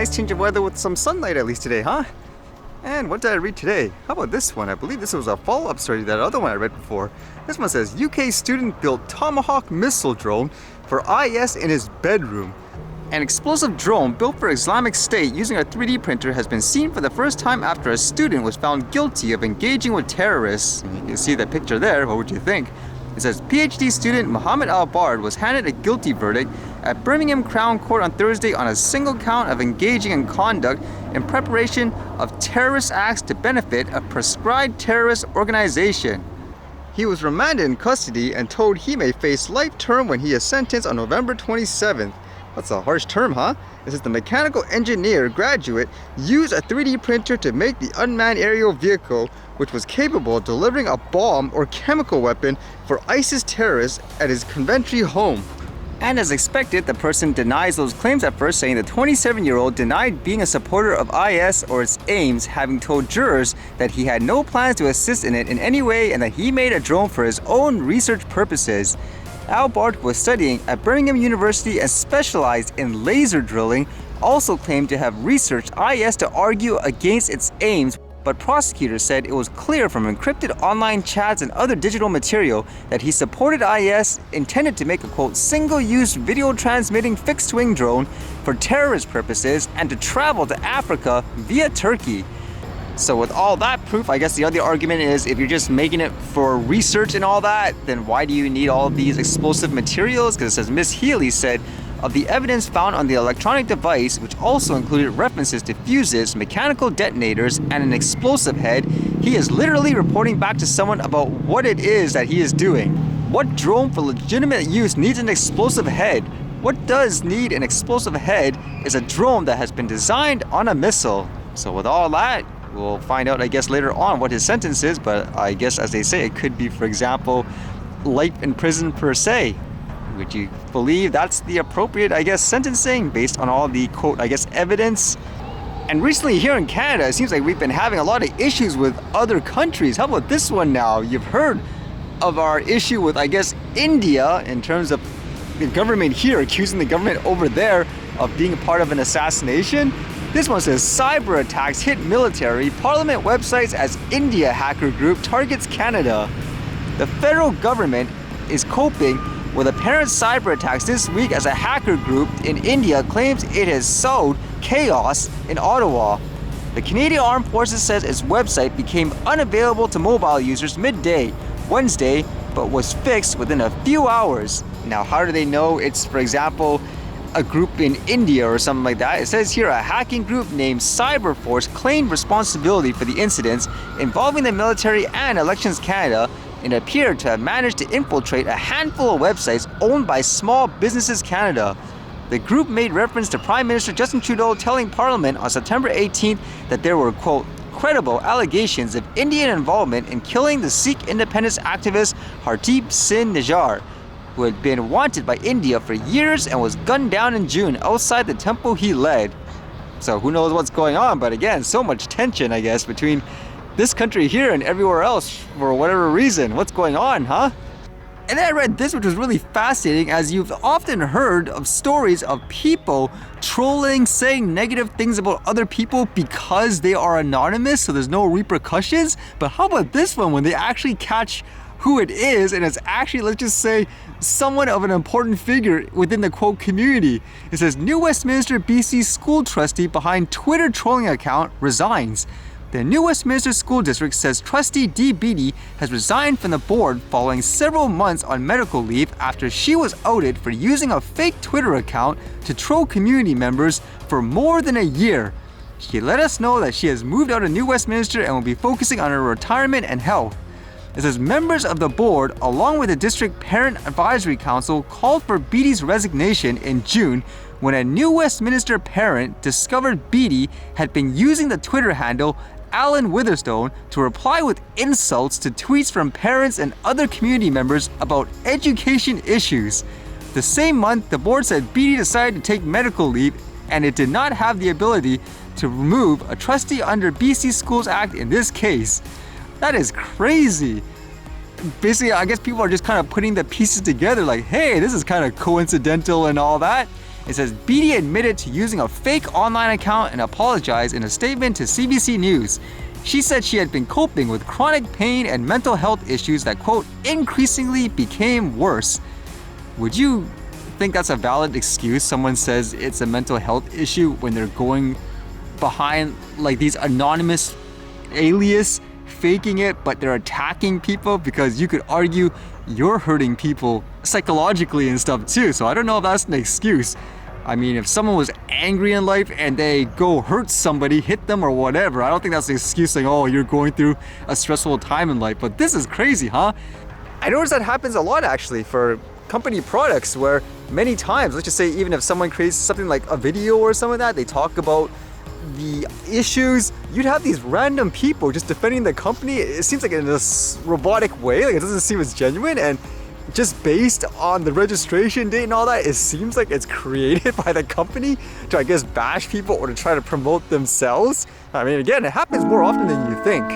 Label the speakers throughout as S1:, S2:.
S1: nice change of weather with some sunlight at least today, huh? And what did I read today? How about this one? I believe this was a follow-up story to that other one I read before. This one says, UK student built Tomahawk missile drone for IS in his bedroom. An explosive drone built for Islamic State using a 3D printer has been seen for the first time after a student was found guilty of engaging with terrorists. You can see the picture there. What would you think? It says, PhD student Mohamad Al Bared was handed a guilty verdict at Birmingham Crown Court on Thursday on a single count of engaging in conduct in preparation of terrorist acts to benefit a prescribed terrorist organization. He was remanded in custody and told he may face life term when he is sentenced on November 27th. That's a harsh term, huh? It says the mechanical engineer graduate used a 3D printer to make the unmanned aerial vehicle, which was capable of delivering a bomb or chemical weapon for ISIS terrorists at his Coventry home. And as expected, the person denies those claims at first, saying the 27-year-old denied being a supporter of IS or its aims, having told jurors that he had no plans to assist in it in any way and that he made a drone for his own research purposes. Al Bared was studying at Birmingham University and specialized in laser drilling, also claimed to have researched IS to argue against its aims, but prosecutors said it was clear from encrypted online chats and other digital material that he supported IS, intended to make a quote single-use video transmitting fixed-wing drone for terrorist purposes and to travel to Africa via Turkey. So with all that proof, I guess the other argument is if you're just making it for research and all that, then why do you need all of these explosive materials? Because it says Ms. Healy said, of the evidence found on the electronic device, which also included references to fuses, mechanical detonators, and an explosive head, he is literally reporting back to someone about what it is that he is doing. What drone for legitimate use needs an explosive head? What does need an explosive head is a drone that has been designed on a missile. So with all that, we'll find out, I guess, later on what his sentence is, but I guess, as they say, it could be, for example, life in prison per se. Would you believe that's the appropriate, I guess, sentencing based on all the, quote, I guess, evidence? And recently here in Canada, it seems like we've been having a lot of issues with other countries. How about this one now? You've heard of our issue with, I guess, India in terms of the government here accusing the government over there of being a part of an assassination. This one says cyber attacks hit military, parliament websites as India hacker group targets Canada. The federal government is coping with apparent cyber attacks this week as a hacker group in India claims it has sowed chaos in Ottawa. The Canadian Armed Forces says its website became unavailable to mobile users midday Wednesday, but was fixed within a few hours. Now, how do they know it's, for example, a group in India or something like that? It says here a hacking group named Cyberforce claimed responsibility for the incidents involving the military and Elections Canada and appeared to have managed to infiltrate a handful of websites owned by Small Businesses Canada. The group made reference to Prime Minister Justin Trudeau telling Parliament on September 18th that there were, quote, credible allegations of Indian involvement in killing the Sikh independence activist Hardeep Singh Nijjar, who had been wanted by India for years and was gunned down in June outside the temple he led. So who knows what's going on, but again, so much tension, I guess, between this country here and everywhere else for whatever reason. What's going on, huh? And then I read this, which was really fascinating, as you've often heard of stories of people trolling, saying negative things about other people because they are anonymous, so there's no repercussions. But how about this one, when they actually catch who it is, and it's actually, let's just say, someone of an important figure within the quote community. It says, New Westminster BC school trustee behind Twitter trolling account resigns. The New Westminster School District says Trustee Dee Beattie has resigned from the board following several months on medical leave after she was outed for using a fake Twitter account to troll community members for more than a year. She let us know that she has moved out of New Westminster and will be focusing on her retirement and health. It says members of the board, along with the District Parent Advisory Council, called for Beattie's resignation in June when a New Westminster parent discovered Beattie had been using the Twitter handle Alan Witherstone to reply with insults to tweets from parents and other community members about education issues. The same month, the board said Beattie decided to take medical leave and it did not have the ability to remove a trustee under BC Schools Act in this case. That is crazy. Basically, I guess people are just kind of putting the pieces together like, hey, this is kind of coincidental and all that. It says Beatty admitted to using a fake online account and apologized in a statement to CBC News. She said she had been coping with chronic pain and mental health issues that, quote, increasingly became worse. Would you think that's a valid excuse? Someone says it's a mental health issue when they're going behind like these anonymous alias, faking it, but they're attacking people, because you could argue you're hurting people psychologically and stuff too. So I don't know if that's an excuse. I mean, if someone was angry in life and they go hurt somebody, hit them or whatever, I don't think that's an excuse saying, oh, you're going through a stressful time in life. But this is crazy, huh? I notice that happens a lot actually for company products, where many times, let's just say even if someone creates something like a video or something like that, they talk about the issues, you'd have these random people just defending the company. It seems like in this robotic way, like it doesn't seem as genuine, and just based on the registration date and all that, it seems like it's created by the company to, I guess, bash people or to try to promote themselves. I mean, again, it happens more often than you think.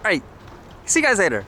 S1: Alright, see you guys later.